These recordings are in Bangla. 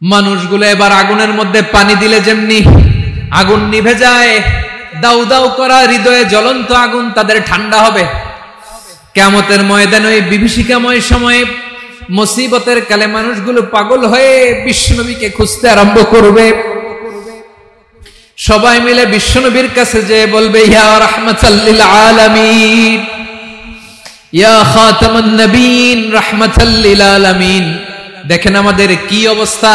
মানুষগুলো এবার আগুনের মধ্যে পানি দিলে যেমনি আগুন নিভে যায়, দাউ দাউ করা হৃদয়ে জ্বলন্ত আগুন তাদের ঠান্ডা হবে। কিয়ামতের ময়দানে ওই বিভীষিকাময় সময়ে মুসিবতের কালে মানুষগুলো পাগল হয়ে বিশ্বনবীকে খুঁজতে আরম্ভ করবে। সবাই মিলে বিশ্বনবীর কাছে যে বলবে, ইয়া রাহমাতাল লিল আলামিন, ইয়া খাতামুন নবীন, রাহমাতাল লিল আলামিন। দেখেন আমাদের কি অবস্থা,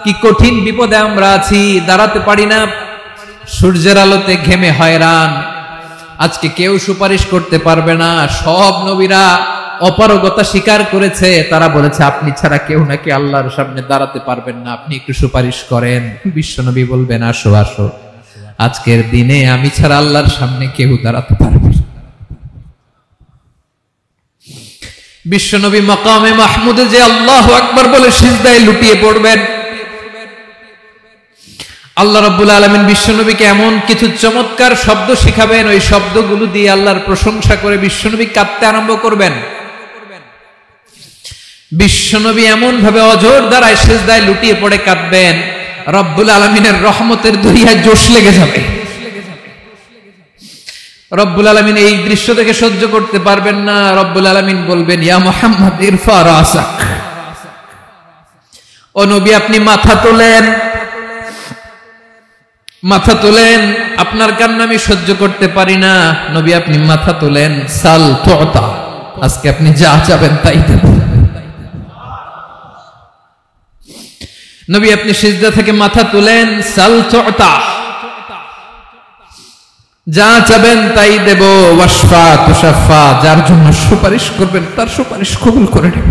কি কঠিন বিপদে আমরা আছি, দাঁড়াতে পারি না, সূর্যের আলোতে ঘেমে হয়রান। আজকে কেউ সুপারিশ করতে পারবে না। সব নবীরা অপারগতা স্বীকার করেছে, তারা বলেছে আপনি ছাড়া কেউ নাকি আল্লাহর সামনে দাঁড়াতে পারবেন না, আপনি একটু সুপারিশ করেন। বিশ্বনবী বলবেন, আসো আসো, আজকের দিনে আমি ছাড়া আল্লাহর সামনে কেউ দাঁড়াতে পারবে না। বিশ্বনবী মাকামে মাহমুদে যে আল্লাহু আকবার বলে সিজদায় লুটিয়ে পড়বেন। আল্লাহ রাব্বুল আলামিন বিশ্বনবীকে এমন কিছু চমৎকার শব্দ শিখাবেন, ওই শব্দগুলো দিয়ে আল্লাহর প্রশংসা করে বিশ্বনবী কাঁদতে আরম্ভ করবেন। বিশ্বনবী এমন ভাবে অজর দ্বারায় সিজদায় লুটিয়ে পড়ে কাঁদবেন, রব্বুল আলামিনের রহমতের দরিয়ায় জোশ লেগে যাবে। রব্বুল আলামিন এই দৃশ্য দেখে সহ্য করতে পারবেন না। রব্বুল আলামিন বলবেন, ইয়া মুহাম্মদ ইরফা রাসাক, ও নবী আপনি মাথা তোলেন, মাথা তোলেন, আপনার কান্না আমি সহ্য করতে পারি না। নবী আপনি মাথা তোলেন, সাল তুতা, আজকে আপনি যা চাবেন তাই দেব। নবী আপনি সিজদা থেকে মাথা তুলেন, সাল তুতা, যা চাবেন তাই দেব। ওয়াশফা তুশাফা, যার জন্য সুপারিশ করবেন তার সুপারিশ কবুল করে নেব।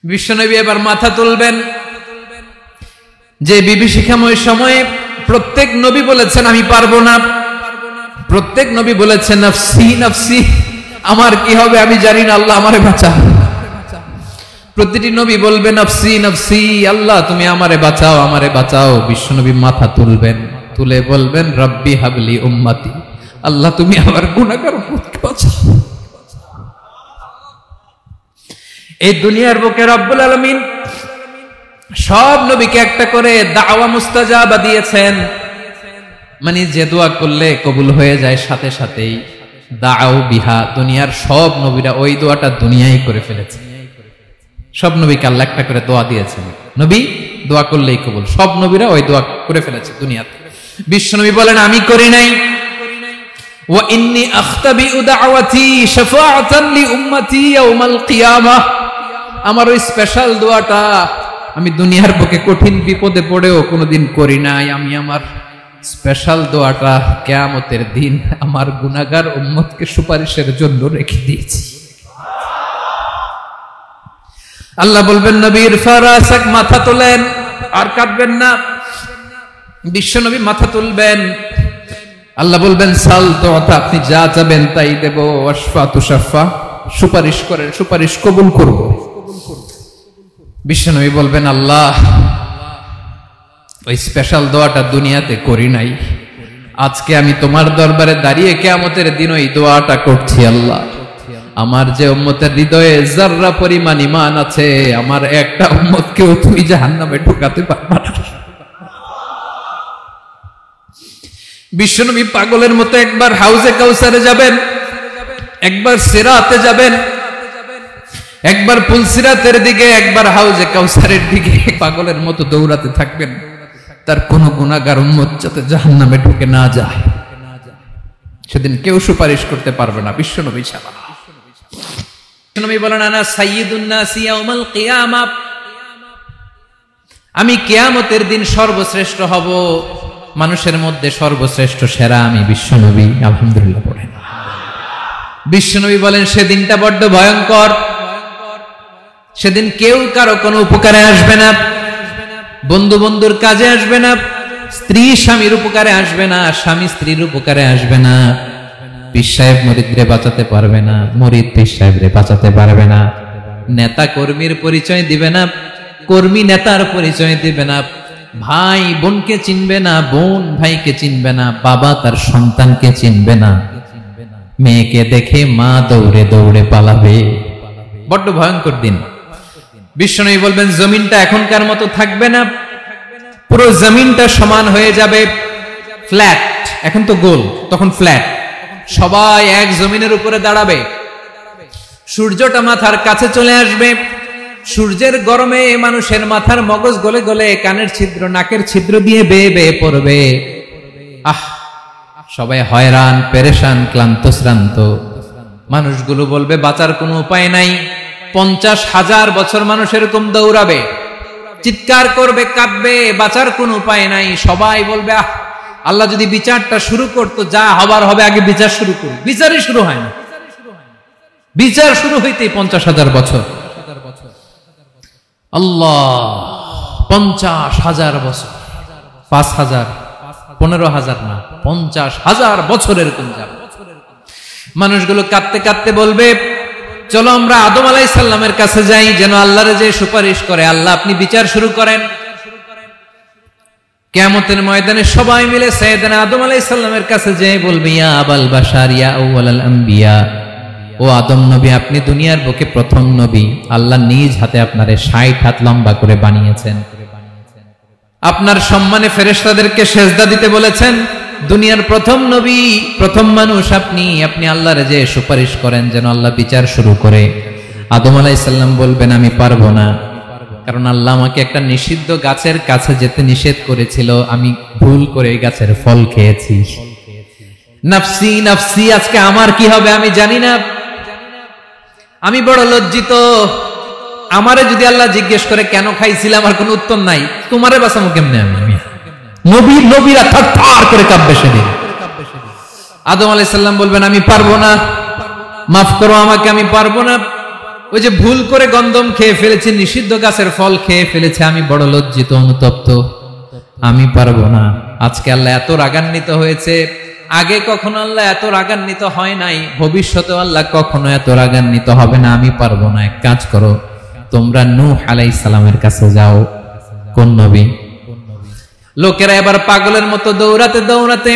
বিশ্বনবী এবার মাথা তুলবেন। যে বিভীষিকাময় সময়ে প্রত্যেক নবী বলেছেন আমি পারবো না, প্রত্যেক নবী বলেছেন নফসি নফসি, আমার কি হবে আমি জানি না, আল্লাহ আমারে বাঁচাও। প্রতিটি নবী বলবেন নফসি নফসি, আল্লাহ তুমি আমারে বাঁচাও, আমারে বাঁচাও। বিশ্বনবী মাথা তুলবেন, তুলে বলবেন রব্বি হাবলি উম্মতি, আল্লাহ তুমি আমার গুনাহগার উম্মতকে বাঁচাও। এই দুনিয়ার বুকে রব্বুল আলামিন সব নবীকে একটা করে দাওয়া মুস্তাজাবা দিয়েছেন, মানে যে দোয়া করলে কবুল হয়ে যায় সাথে সাথেই। দাও বিহা, দুনিয়ার সব নবীরা ওই দোয়াটা দুনিয়ায় করে ফেলেছে। সব নবীকে আল্লাহ একটা করে দোয়া দিয়েছেন, নবী দোয়া করলেই কবুল। সব নবীরা ওই দোয়া করে ফেলেছে দুনিয়াতে। বিশ্বনবী বলেন আমি করি নাই। ওয়া ইন্নী আখতাবিউ দাওয়াতি শাফাআতান লি উম্মতি ইয়াউমাল কিয়ামাহ, আমার ওই স্পেশাল দোয়াটা আমি দুনিয়ার বুকে কঠিন বিপদে পড়েও কোনোদিন করি নাই। আমি আমার স্পেশাল দোয়াটা কিয়ামতের দিন আমার গুনাহগার উম্মতকে সুপারিশের জন্য রেখে দিয়েছি। আল্লাহ বলবেন নবী ইরফা রাসাক, মাথা তোলেন, আর কাঁদবেন না। বিশ্বনবী মাথা তুলবেন, আল্লাহ বলবেন সাল তুতা, আপনি যা চাবেন তাই দেব। ওয়াশফা তুশাফা, সুপারিশ করেন, সুপারিশ কবুল করব। বিশ্বনবী বলবেন আল্লাহ ওই স্পেশাল দোয়াটা দুনিয়াতে করি নাই, আজকে আমি তোমার দরবারে দাঁড়িয়ে কিয়ামতের দিন ওই দোয়াটা করছি। আল্লাহ আমার যে উম্মতের হৃদয়ে যাররা পরিমাণ ঈমান আছে, আমার একটা উম্মতকেও তুমি জাহান্নামে ঢোকাতে পারবে না। বিশ্বনবী পাগলের মতো একবার হাউজে কাউসারে যাবেন, একবার সিরাতে যাবেন, একবার পুলসিরাতের দিকে, একবার হাউজে কাউসারের দিকে পাগলের মতো দৌড়াতে থাকবেন, তার কোন গুনাহগার উম্মত যাতে জাহান্নামে ঢুকে না যায়। সেদিন কেউ সুপারিশ করতে পারবে না বিশ্বনবী ছাড়া। বিশ্বনবী বলেন আনা সাইয়্যিদুন নাসি ইয়াউমাল কিয়ামাহ, আমি কিয়ামতের দিন সর্বশ্রেষ্ঠ হব, মানুষের মধ্যে সর্বশ্রেষ্ঠ সেরা আমি বিশ্বনবী। আলহামদুলিল্লাহ পড়েন। বিশ্বনবী বলেন সেদিনটা বড্ড ভয়ঙ্কর, সেদিন কেউ কারো কোনো উপকারে আসবে না, বন্ধু বন্ধুর কাজে আসবে না, স্ত্রী স্বামীর উপকারে আসবে না, স্বামী স্ত্রীর উপকারে আসবে না, পীর সাহেব মুরিদরে বাঁচাতে পারবে না, মুরিদ পীর সাহেবরে বাঁচাতে পারবে না, নেতা কর্মীর পরিচয় দিবে না, কর্মী নেতার পরিচয় দিবে না, ভাই বোনকে চিনবে না, বোন ভাইকে চিনবে না, বাবা তার সন্তানকে চিনবে না, মেয়েকে দেখে মা দৌড়ে দৌড়ে পালাবে। বড্ড ভয়ঙ্কর দিন। বিশ্বনবী বলবেন জমিনটা এখনকার মতো থাকবে না, পুরো জমিনটা সমান হয়ে যাবে, ফ্ল্যাট। এখন তো গোল, তখন ফ্ল্যাট। সবাই এক জমিনের উপরে দাঁড়াবে, সূর্যটা মাথার কাছে চলে আসবে, সূর্যের গরমে মানুষের মাথার মগজ গলে গলে কানের ছিদ্র নাকের ছিদ্র দিয়ে বেয়ে বেয়ে পড়বে। সবাই হয়রান, পেরেশান, ক্লান্ত শ্রান্ত। মানুষগুলো বলবে বাঁচার কোনো উপায় নাই। 50,000 বছর মানুষ এরকম দৌড়াবে, চিৎকার করবে, কাঁদবে, বাঁচার কোনো উপায় নাই। সবাই বলবে আল্লাহ যদি বিচারটা শুরু করতো, যা হবার হবে, আগে বিচার শুরু করুন। বিচারই শুরু হয় না, বিচার শুরু হইতেই 50,000 বছর। আল্লাহ, 50,000 বছর, 5,000, 15,000 না, 50,000 বছর এরকম যাবে। মানুষগুলো কাঁদতে কাঁদতে বলবে চলো আমরা আদম আলাইহিস সালামের কাছে যাই, যেন আল্লাহর যে সুপারিশ করে, আল্লাহ আপনি বিচার শুরু করেন। কিয়ামতের ময়দানে সবাই মিলে সাইয়েদনা আদম আলাইহিস সালামের কাছে যেয়ে বলবে ইয়া আবাল বাশার ইয়া আউয়ালাল আম্বিয়া, ও আদম নবী, আপনি দুনিয়ার বুকে প্রথম নবী। আল্লাহ নিজ হাতে আপনারে 60 হাত লম্বা করে বানিয়েছেন, আপনার সম্মানে ফেরেশতাদেরকে সেজদা দিতে বলেছেন। দুনিয়ার প্রথম নবী, প্রথম মানুষ আপনি। আপনি আল্লাহর যে সুপারিশ করেন যেন আল্লাহ বিচার শুরু করে। আদম আলাইহিস সালাম বলবেন আমি পারবো না, কারণ আল্লাহ আমাকে একটা নিষিদ্ধ গাছের কাছে যেতে নিষেধ করেছিল, আমি ভুল করে এই গাছের ফল খেয়েছি। নাফসি নাফসি, আজকে আমার কি হবে আমি জানি না, আমি বড় লজ্জিত। আমারে যদি আল্লাহ জিজ্ঞেস করে কেন খাইছিলাম, আমার কোনো উত্তর নাই। তোমারে বাঁচাবো কেমনে আমি? নবীরা থারথার করে কাঁপবে সেদিন। আদম আলাইহিস সালাম বলবেন আমি পারবো না, মাফ করো আমাকে, আমি পারবো না। ওই যে ভুল করে গন্ধম খেয়ে ফেলেছি, নিষিদ্ধ গাছের ফল খেয়ে ফেলেছে, আমি বড় লজ্জিত, অনুতপ্ত, আমি পারবো না। আজকে আল্লাহ এত রাগান্বিত হয়েছে, আগে কখনো আল্লাহ এত রাগান্বিত হয় নাই, ভবিষ্যতেও আল্লাহ কখনো এত রাগান্বিত হবে না। আমি পারবো না। এক কাজ করো, তোমরা নূহ আলাইহিস সালামের কাছে যাও। কোন নবী? লোকেরা এবার পাগলের মতো দৌড়াতে দৌড়াতে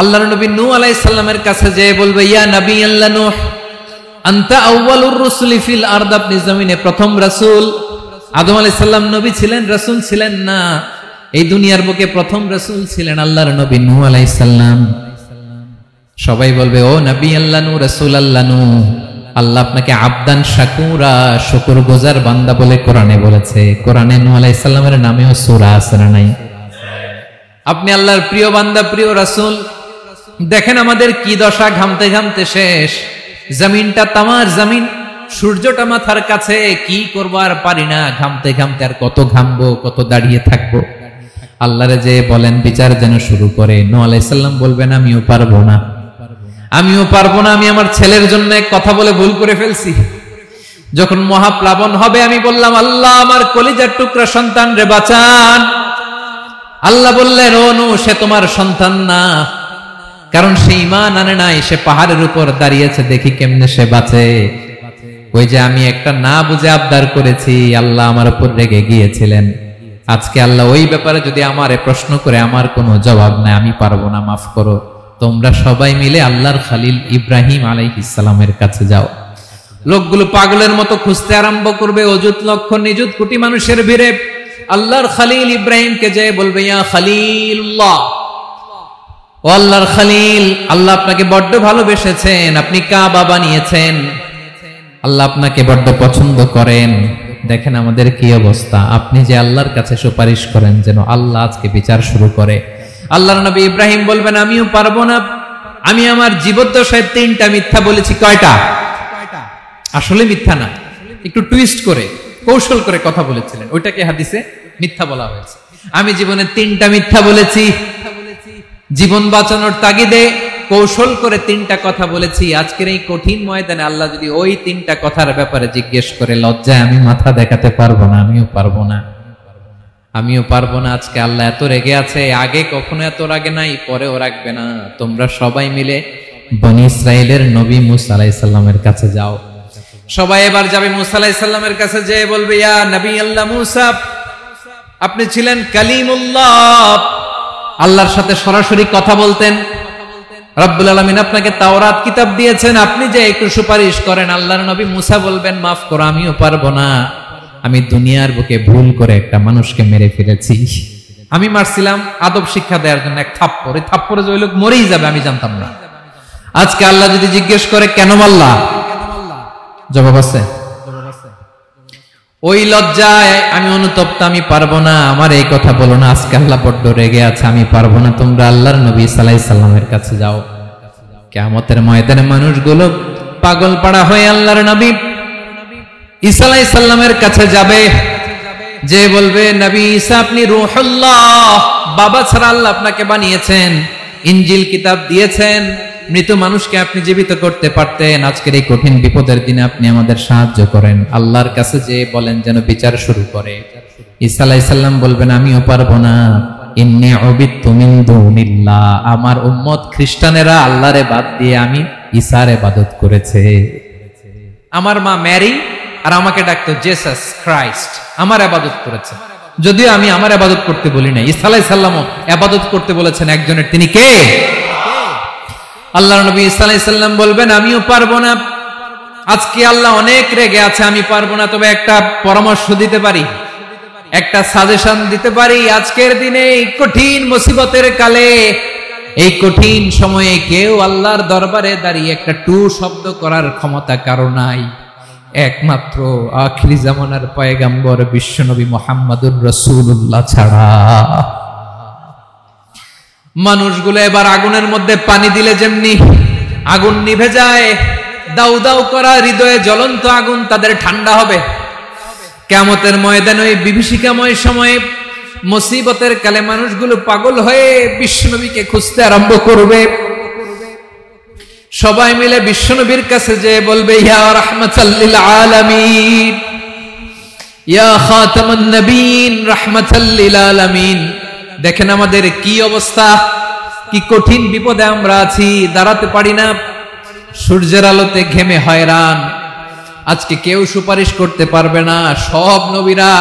আল্লাহর নবী নূহ আলাইহিস সালামের কাছে যেয়ে বলবে ইয়া নবী আল্লাহ নূহ, আনতা আউয়ালুর রাসূলি ফিল আরদ, আপনি জমিনে প্রথম রাসূল। আদম আলাইহিস সালাম নবী ছিলেন, রাসূল ছিলেন না। এই দুনিয়ার বুকে প্রথম রাসূল ছিলেন আল্লাহর নবী নূহ আলাইহিস সালাম। সবাই বলবে ও নবী আল্লাহ নূহ, রাসূল আল্লাহ নূহ, আল্লাহ আপনাকে আবদান শাকুরা, শুকরগুজার বান্দা বলে কোরআনে বলেছে। কোরআনে নূহ আলাইহিস সালামের নামেও সূরা আছে না নাই? আপনি আল্লাহর প্রিয় বান্দা, প্রিয় রাসূল। দেখেন আমাদের কি দশা, ঘামতে ঘামতে শেষ। জমিনটা তামার জমিন, সূর্যটা মাথার কাছে, কি করবো আর পারি না, ঘামতে ঘামতে আর কত ঘামবো, কত দাঁড়িয়ে থাকবো। আল্লাহরে যে বলেন বিচার যেন শুরু করে। নূহ আলাইহিস সালাম বলবেন আমিও পারবো না, আমিও পারবো না। আমি আমার ছেলের জন্য কথা বলে ভুল করে ফেলছি। যখন মহাপ্লাবন হবে আমি বললাম আল্লাহ আমার কলিজার টুকরা সন্তান রে বাঁচান। আল্লাহ বললেন ও নূহ, সে তোমার সন্তান না, কারণ সে ঈমান আনে নাই, সে পাহাড়ের উপর দাঁড়িয়েছে, দেখি কেমনে সে বাঁচে। ওই যে আমি একটা না বুঝে আবদার করেছি, আল্লাহ আমার উপর রেগে গিয়েছিলেন। আজকে আল্লাহ ওই ব্যাপারে যদি আমারে প্রশ্ন করে, আমার কোনো জবাব নাই, আমি পারবো না, মাফ করো। তোমরা সবাই মিলে আল্লাহর খালিল ইব্রাহিম আলাইহিস সালামের কাছে যাও। লোকগুলো পাগলের মতো খুঁজতে আরম্ভ করবে, অযুত লক্ষ নিযুত কোটি মানুষের ভিড়ে আল্লাহর খালিল ইব্রাহিমকে যে বলবে ইয়া খালিলুল্লাহ, ও আল্লাহর খালিল, আল্লাহ আপনাকে বড্ড ভালোবেসেছেন, আপনি কাবা বানিয়েছেন, আল্লাহ আপনাকে বড্ড পছন্দ করেন। দেখেন আমাদের কি অবস্থা। আপনি যে আল্লাহর কাছে সুপারিশ করেন যেন আল্লাহ আজকে বিচার শুরু করে। আল্লাহর নবী ইব্রাহিম বলবেন আমিও পারবো না, আমি আমার জীবদ্দশায় 3টা মিথ্যা বলেছি। কয়টা? আসলে মিথ্যা না, একটু টুইস্ট করে, কৌশল করে কথা বলেছিলেন, ওইটাকে হাদিসে মিথ্যা বলা হয়েছে। আমি জীবনে 3টা মিথ্যা বলেছি, জীবন বাঁচানোর তাগিদে কৌশল করে 3টা কথা বলেছি। আজকের এই কঠিন ময়দানে আল্লাহ যদি ওই 3টা কথার ব্যাপারে জিজ্ঞেস করে, লজ্জায় আমি মাথা দেখাতে পারবো না, আমিও পারবো না, আমিও পারবো না। আজকে আল্লাহ এত রেগে আছে, আগে কখনো এত রাগে নাই, পরেও রাখবে না। তোমরা সবাই মিলে বনি ইসরাইলের নবী মূসা আলাইহিস সালামের কাছে যাও। সবাই এবার যাবে মূসা আলাইহিস সালামের কাছে, যে বলবে ইয়া নবী আল্লাহ মূসা, আপনি ছিলেন কালিমুল্লাহ, আল্লাহর সাথে সরাসরি কথা বলতেন। রব্বুল আলামিন আপনাকে তাওরাত কিতাব দিয়েছেন, আপনি যে একটু সুপারিশ করেন। আল্লাহর নবী মূসা বলবেন মাফ করো, আমিও পারবো না, আমি দুনিয়ার বুকে ভুল করে একটা মানুষকে মেরে ফেলেছি। আমি মারছিলাম আদব শিক্ষা দেওয়ার জন্য এক থাপ্পড়, এই থাপ্পড়ে যে ওই লোক মরেই যাবে আমি জানতাম না। আজকে আল্লাহ যদি জিজ্ঞেস করে কেন মারলা, জবাব আছে? ওই লজ্জায় আমি অনুতপ্ত, আমি পারবো না, আমার এই কথা বলো না, আজকে আল্লাহ বড্ড রেগে আছে, আমি পারবো না, তোমরা আল্লাহর নবী সাল্লাল্লাহু আলাইহি সাল্লামের কাছে যাও। কিয়ামতের ময়দানে মানুষগুলো পাগল পাড়া হয়ে আল্লাহর নবী ঈসা আলাইহিস সালামের কাছে যাবে, যে বলবে নবী ঈসা আপনি রূহুল্লাহ, বাবা ছাড়া আল্লাহ আপনাকে বানিয়েছেন, ইনজিল কিতাব দিয়েছেন, মৃত মানুষকে আপনি জীবিত করতে পারতেন, আজকের এই কঠিন বিপদের দিনে আপনি আমাদের সাহায্য করেন। আল্লাহর কাছে যে বলেন যেন বিচার শুরু করে। ঈসা আলাইহিস সালাম বলবেন আমিও পারবো না, ইন্নী উবিদতু মিন দুনিল্লাহ, আমার উম্মত খ্রিস্টানেরা আল্লাহরে বাদ দিয়ে আমি ঈসার ইবাদত করেছে। আমার মা ম্যারি আর আমাকে ডাকতো জেসাস ক্রাইস্ট, আমার ইবাদত করেছে, যদিও আমি আমার ইবাদত করতে বলি না। ঈসা আলাইহিস সালামও ইবাদত করতে বলেছেন একজনের, তিনি কে? আল্লাহর নবী ঈসা আলাইহিস সালাম বলবেন আমিও পারবো না, আজকে আল্লাহ অনেক রেগে আছে, আমি পারবো না, তবে একটা পরামর্শ দিতে পারি, একটা সাজেশন দিতে পারি। আজকের দিনে এই কঠিন মুসিবতের কালে, এই কঠিন সময়ে কেউ আল্লাহর দরবারে দাঁড়িয়ে একটা টু শব্দ করার ক্ষমতা কারো নাই, একমাত্র আখিরি জামানার পয়গম্বর বিশ্বনবী মুহাম্মদুর রাসূলুল্লাহ ছাড়া। মানুষগুলো এবার আগুনের মধ্যে পানি দিলে যেমনি আগুন নিভে যায়, দাউ দাউ করা হৃদয়ে জ্বলন্ত আগুন তাদের ঠান্ডা হবে। কিয়ামতের ময়দানে ওই বিভীষিকাময় সময়ে মুসিবতের কালে মানুষগুলো পাগল হয়ে বিশ্বনবীকে খুঁজতে আরম্ভ করবে। সবাই মিলে বিশ্বনবীর কাছে যে বলবে ইয়া রাহমাতাল লিল আলামিন, ইয়া খাতামান নবীন, রাহমাতাল লিল আলামিন। দেখেন আমাদের কি অবস্থা, কি কঠিন বিপদে আমরা আছি, দাঁড়াতে পারি না, সূর্যের আলোতে ঘেমে হয়রান। আজকে কেউ সুপারিশ করতে পারবে না, সব নবীরা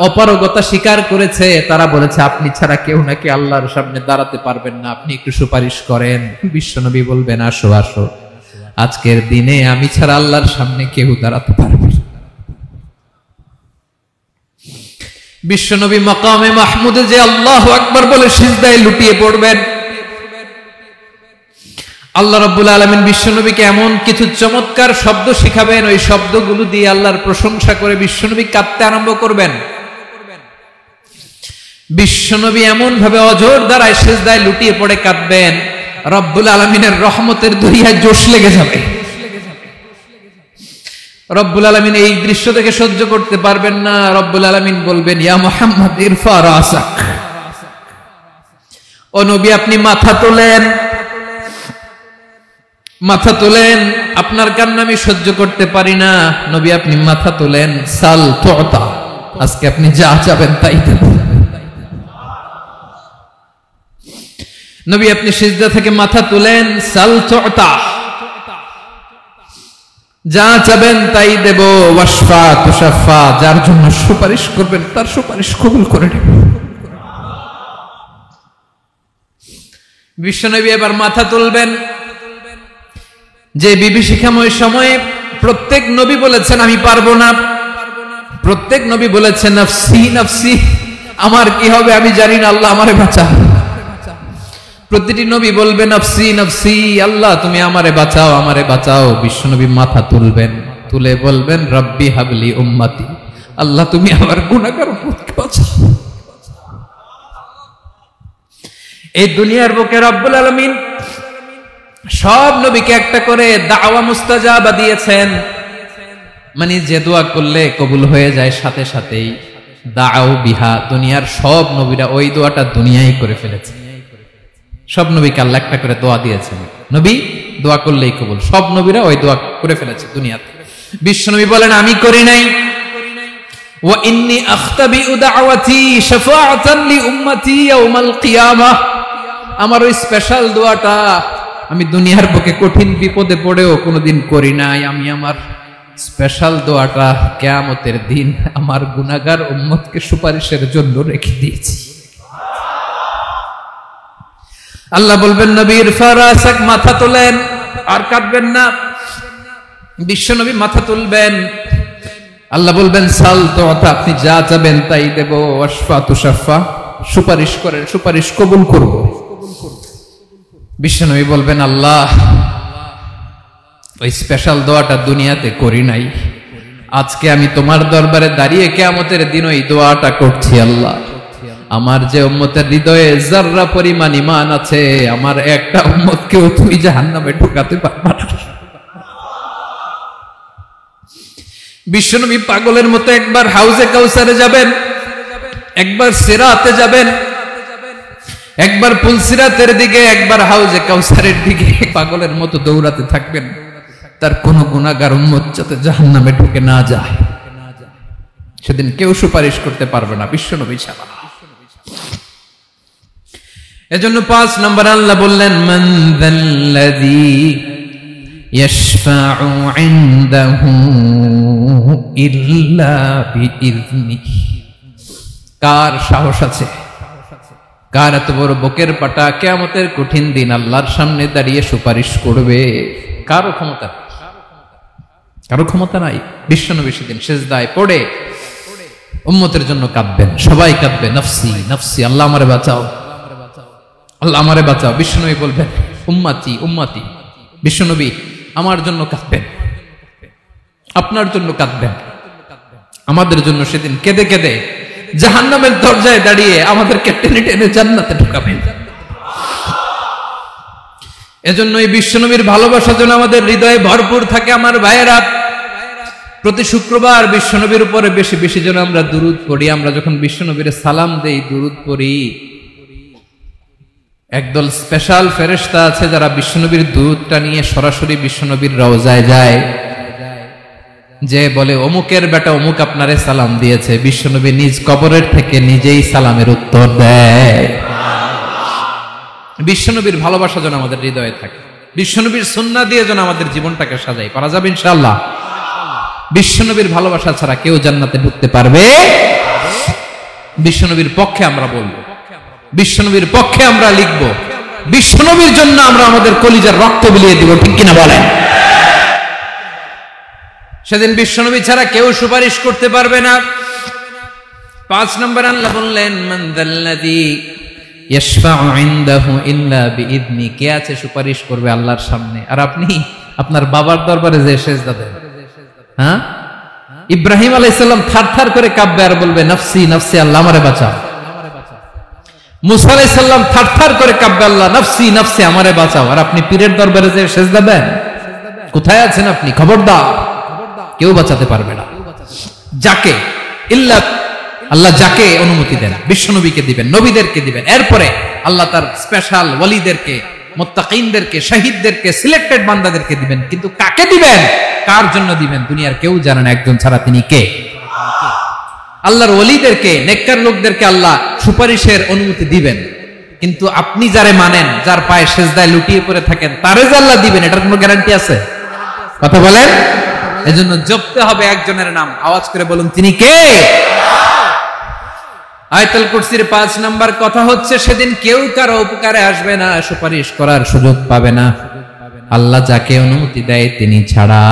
অপারগতা স্বীকার করেছে, তারা বলেছে আপনি ছাড়া কেউ নাকি আল্লাহর সামনে দাঁড়াতে পারবেন না, আপনি একটু সুপারিশ করেন। বিশ্বনবী বলবেন আসো আসো, আজকের দিনে আমি ছাড়া আল্লাহর সামনে কেউ দাঁড়াতে পারবে না। বিশ্বনবী মাকামে মাহমুদে যে আল্লাহু আকবার বলে সিজদায় লুটিয়ে পড়বেন, আল্লাহ রাব্বুল আলামিন বিশ্বনবীকে এমন কিছু চমৎকার শব্দ শিখাবেন, ওই শব্দগুলো দিয়ে আল্লাহর প্রশংসা করে বিশ্বনবী কাঁদতে আরম্ভ করবেন। বিশ্বনবী এমন ভাবে অজর দ্বারায় সিজদায় লুটিয়ে পড়ে কাঁদবেন, রব্বুল আলামিনের রহমতের দরিয়ায় জোশ লেগে যাবে। রব্বুল আলামিন এই দৃশ্য থেকে সহ্য করতে পারবেন না। রব্বুল আলামিন বলবেন ইয়া মুহাম্মদ ইরফা রাসাক, ও নবী আপনি মাথা তোলেন, মাথা তোলেন, আপনার কান্না আমি সহ্য করতে পারি না। নবী আপনি মাথা তোলেন, সাল তুতা, আজকে আপনি যা চাবেন তাই দেব। নবী আপনি সিজদা থেকে মাথা তুলেন, সাল তুতা, যা চাবেন তাই দেব। ওয়াশফা তুশাফা, যার জন্য সুপারিশ করবেন তার সুপারিশ কবুল করে নেব। বিশ্বনবী এবার মাথা তুলবেন। যে বিভীষিকাময় সময়ে প্রত্যেক নবী বলেছেন আমি পারবো না, প্রত্যেক নবী বলেছেন নফসি নফসি, আমার কি হবে আমি জানি না, আল্লাহ আমারে বাঁচাও। প্রতিটি নবী বলবে নফসি নফসি, আল্লাহ তুমি আমারে বাঁচাও আমারে বাঁচাও। বিশ্বনবী মাথা তুলবেন, তুলে বলবেন রব্বি হাবলি উম্মতি, আল্লাহ তুমি আমার গুনাহগার উম্মতকে বাঁচাও। এই দুনিয়ার বুকে রব্বুল আলামিন সব নবীকে একটা করে দাওয়া মুস্তাজাবা দিয়েছেন, মানে যে দোয়া করলে কবুল হয়ে যায় সাথে সাথেই। দাও বিহা, দুনিয়ার সব নবীরা ওই দোয়াটা দুনিয়ায় করে ফেলেছে। সব নবীকে আল্লাহ একটা করে দোয়া দিয়েছেন, নবী দোয়া করলেই কবুল, সব নবীরা ওই দোয়া করে ফেলেছে দুনিয়াতে। বিশ্বনবী বলেন আমি করি নাই। ওয়া ইন্নী আখতাবিউ দাওয়াতি শাফাআতান লি উম্মতি ইয়াউমাল কিয়ামাহ, আমার ওই স্পেশাল দোয়াটা আমি দুনিয়ার বুকে কঠিন বিপদে পড়েও কোনোদিন করি নাই। আমি আমার স্পেশাল দোয়াটা কিয়ামতের দিন আমার গুনাহগার উম্মতকে সুপারিশের জন্য রেখে দিয়েছি। আল্লাহ বলবেন নবী ইরফা রাসাক, মাথা তোলেন, আর কাঁদবেন না। বিশ্বনবী মাথা তুলবেন, আল্লাহ বলবেন সাল তো, আপনি যা চাবেন তাই দেব। ওয়াশফা তুশাফা, সুপারিশ করেন, সুপারিশ কবুল করব। বিশ্বনবী বলবেন আল্লাহ, ওই স্পেশাল দোয়াটা দুনিয়াতে করি নাই, আজকে আমি তোমার দরবারে দাঁড়িয়ে কিয়ামতের দিন ওই দোয়াটা করছি। আল্লাহ, আমার যে উম্মতের হৃদয়ে যাররা পরিমাণ ঈমান আছে, আমার একটা উম্মতকেও তুই জাহান্নামে ঢোকাতে পারবা না। বিশ্বনবী পাগলের মতো একবার হাউজে কাউসারে যাবেন, একবার সিরাতে যাবেন, একবার পুলসিরাতের দিকে, একবার হাউজে কাউসারের দিকে পাগলের মতো দৌড়াতে থাকবেন। তার কোন গুনাহগার উম্মত যাতে জাহান্নামে ঢুকে না যায়, সেদিন কেউ সুপারিশ করতে পারবে না বিশ্বনবী ছাড়া। এজন্য 5 নম্বর আল্লাহ বললেন, মান যাল্লাযী ইয়াশফাউ ইনদাহু ইল্লা বিইযনিহি। কার সাহস আছে, কার এত বড় বুকের পাটা কিয়ামতের কঠিন দিন আল্লাহর সামনে দাঁড়িয়ে সুপারিশ করবে? কারো ক্ষমতা, কারো ক্ষমতা নাই। বিশ্বনবী সেদিন সিজদায় পড়ে উম্মতের জন্য কাঁদবেন, সবাই কাঁদবে, নফসি নফসি, আল্লাহ আমারে বাঁচাও, আল্লাহ আমারে বাঁচাও। বিশ্বনবী বলবেন উম্মতি উম্মতি। বিশ্বনবী আমার জন্য কাঁদবেন, আপনার জন্য কাঁদবেন, আমাদের জন্য সেদিন কেঁদে কেঁদে জাহান্নামের দরজায় দাঁড়িয়ে আমাদেরকে টেনে টেনে জান্নাতে ঢুকাবেন। এজন্য এই বিশ্বনবীর ভালোবাসা যেন আমাদের হৃদয়ে ভরপুর থাকে। আমার ভাইয়েরা, প্রতি শুক্রবার বিশ্বনবীর উপরে বেশি বেশি যেন আমরা দুরূদ পড়ি। আমরা যখন বিশ্বনবীর সালাম দেই, দুরূদ পড়ি, একদল স্পেশাল ফেরেশতা আছে যারা বিশ্বনবীর দুরূদটা নিয়ে সরাসরি বিশ্বনবীর রওজায় যায়, যে বলে অমুকের বেটা অমুক আপনারে সালাম দিয়েছে। বিশ্বনবী নিজ কবরের থেকে নিজেই সালামের উত্তর দেয়। বিশ্বনবীর ভালোবাসা যেন আমাদের হৃদয়ে থাকে, বিশ্বনবীর সুন্নাহ দিয়ে যেন আমাদের জীবনটাকে সাজাই। পারা যাবে ইনশাআল্লাহ। বিশ্বনবীর ভালোবাসা ছাড়া কেউ জান্নাতে ঢুকতে পারবে? বিশ্বনবীর পক্ষে আমরা বলবো, বিশ্বনবীর পক্ষে আমরা লিখব, বিশ্বনবীর জন্য আমরা আমাদের কলিজার রক্ত বিলিয়ে দিব, ঠিক কিনা বলেন? সেদিন বিশ্বনবী ছাড়া কেউ সুপারিশ করতে পারবে না। 5 নম্বর আল্লাহ বললেন, মান যাল্লাযী ইয়াশফাউ ইনদাহু ইল্লা বিইযনি। কে আছে সুপারিশ করবে আল্লাহর সামনে? আর আপনি আপনার বাবার দরবারে যে সিজদা দেন, হ্যাঁ, ইব্রাহিম আলাইহিস সালাম থারথার করে কাঁপবে আর বলবে নফসি নফসি, আল্লাহ আমারে বাঁচাও। মুসা আলাইহিস সালাম থারথার করে কাঁপবে, আল্লাহ নফসি নফসি, আমারে বাঁচাও। আর আপনি পীরের দরবারে যে সিজদা দেন, কোথায় আছেন আপনি? খবরদার, কেউ বাঁচাতে পারবে না। যাকে ইল্লা আল্লাহ যাকে অনুমতি দেন, বিশ্বনবীকে দিবেন, নবীদেরকে দিবেন, এরপরে আল্লাহ তার স্পেশাল ওয়ালিদেরকে, মুত্তাকিনদেরকে, শহীদদেরকে, সিলেক্টেড বান্দাদেরকে দিবেন। কিন্তু কাকে দিবেন, কার জন্য দিবেন, দুনিয়ার কেউ জানে না একজন ছাড়া। তিনি কে? আল্লাহর ওয়ালিদেরকে, নেককার লোকদেরকে আল্লাহ সুপারিশের অনুমতি দিবেন। কিন্তু আপনি যারে মানেন, যার পায়ে সেজদায় লুটিয়ে পড়ে থাকেন, তারে যে আল্লাহ দিবেন, এটার কোনো গ্যারান্টি আছে? কথা বলেন। এজন্য জপতে হবে একজনের নাম, আওয়াজ করে বলুন, তিনি কে? আয়াতুল কুরসির 5 নাম্বার কথা হচ্ছে, সেদিন কেউ কারো উপকারে আসবে না, সুপারিশ করার সুযোগ পাবে না, আল্লাহ যাকে অনুমতি দেয় তিনি ছাড়া।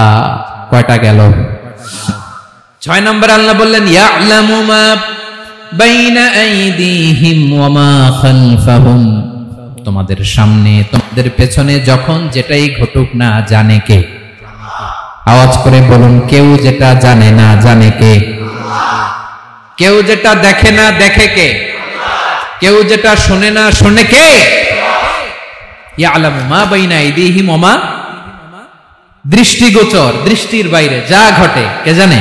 কয়টা গেল? 6 নাম্বার আল্লাহ বললেন, ইয়ালামু মা বাইনা আইদিহিম ওয়া মা খালফাহুম। তোমাদের সামনে, তোমাদের পেছনে যখন যেটাই ঘটুক না, জানে কে? আওয়াজ করে বলুন, কেউ যেটা জানে না, জানে কে? কেউ যেটা দেখে না, দেখে কে? কেউ যেটা শোনে না, শোনে কে? ইয়ালামু মা বাইনা আইদিহিম ওয়া মা, দৃষ্টিগোচর, দৃষ্টির বাইরে যা ঘটে কে জানে?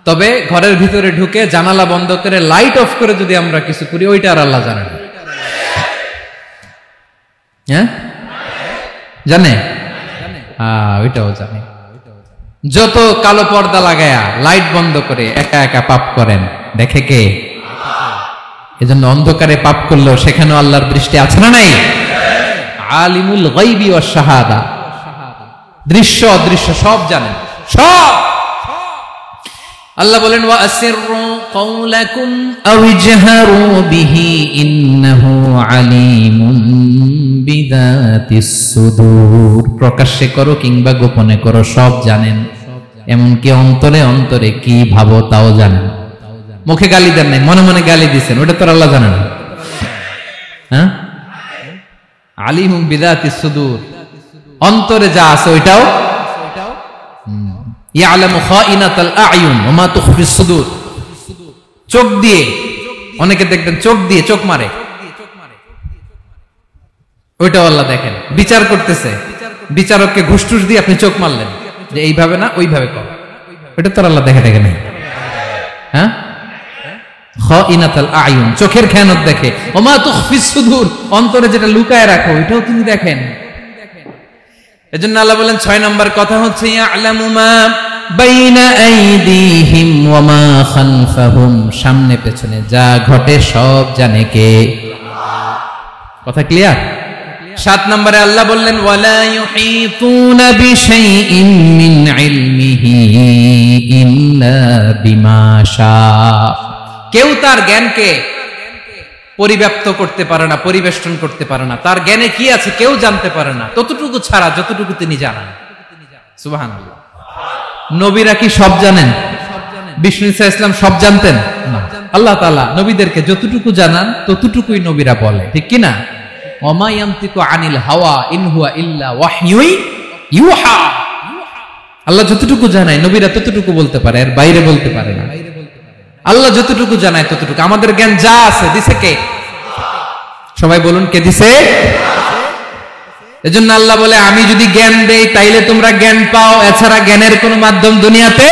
তবে ঘরের ভিতরে ঢুকে জানালা বন্ধ করে লাইট অফ করে যদি আমরা কিছু করি, ওইটা আর আল্লাহ জানে না। হ্যাঁ, জানে? ওইটাও জানে। যত কালো পর্দা লাগায়া লাইট বন্ধ করে একা একা পাপ করেন, দেখে কে? এজন্য অন্ধকারে পাপ করলেও সেখানেও আল্লাহর দৃষ্টি আছে না নাই? আলিমুল গায়বি ওয়াশ শাহাদা, দৃশ্য অদৃশ্য সব জানেন, সব। আল্লাহ বলেন, ওয়া আসিররু কাওলাকুম আও ইজহারু বিহি ইন্নাহু আলিমুন বিযাতিস সুদূর। প্রকাশ্যে করো কিংবা গোপনে করো, সব জানেন। এমনকি অন্তরে অন্তরে কি ভাবো তাও জানেন। মুখে গালি দেন নাই, মনে মনে গালি দিচ্ছেন, ওটা তো আল্লাহ জানে না। হ্যাঁ, আলিমুম বিযাতিস সুদূর, অন্তরে যা আছে ওইটাও ইয়ালামু খাইনাতাল আ'য়ুন ওয়া মা তুখফিস সুদূর। চোখ দিয়ে, অনেকে দেখবেন চোখ দিয়ে চোখ মারে, ওইটাও আল্লাহ দেখেন। বিচার করতেছে, বিচারককে ঘুষ দিয়ে আপনি চোখ মারলেন যে এইভাবে না ওইভাবে কর, ওইটা তো আল্লাহ দেখে দেখে নেই। হ্যাঁ, খাইনাতাল আ'য়ুন, চোখের খেয়ানত দেখে। ওয়া মা তুখফিস সুদূর, অন্তরে যেটা লুকায় রাখো ওইটাও তিনি দেখেন। এজন্য আল্লাহ বলেন 6 নম্বর কথা হচ্ছে ইয়ালামু মা বাইনা আইদিহিম ওয়া মা খালফাহুম, সামনে পেছনে যা ঘটে সব জানে কে? কথা ক্লিয়ার? 7 নম্বরে আল্লাহ বললেন ওয়ালা ইউহিতুনা বিশাইইন মিন ইলমিহি ইল্লা বিমা শা, কেউ তার জ্ঞানকে পরিব্যাপ্ত করতে পারে না, পরিবেষ্টন করতে পারে না। তার জ্ঞানে কি আছে কেউ জানতে পারে না, ততটুকু ছাড়া যতটুকু তিনি জানেন। সুবহানাল্লাহ। নবীরা কি সব জানেন? বিষ্ণু ঈসা ইসলাম সব জানতেন না। আল্লাহ তাআলা নবীদেরকে যতটুকু জানান ততটুকুই নবীরা বলে, ঠিক কি না? ওয়া মা ইয়ানতিকু আনিল হাওয়া ইন হুয়া ইল্লা ওয়াহয়ুন ইউহা। আল্লাহ যতটুকু জানায় নবীরা ততটুকু বলতে পারে, এর বাইরে বলতে পারে না। আল্লাহ যতটুকু জানায় ততটুকু। আমাদের জ্ঞান যা আছে দিছে কে? সবাই বলুন, কে দিছে? এজন্য আল্লাহ বলে আমি যদি জ্ঞান দেই তাইলে তোমরা জ্ঞান পাও, এছাড়া জ্ঞানের কোনো মাধ্যম দুনিয়াতে।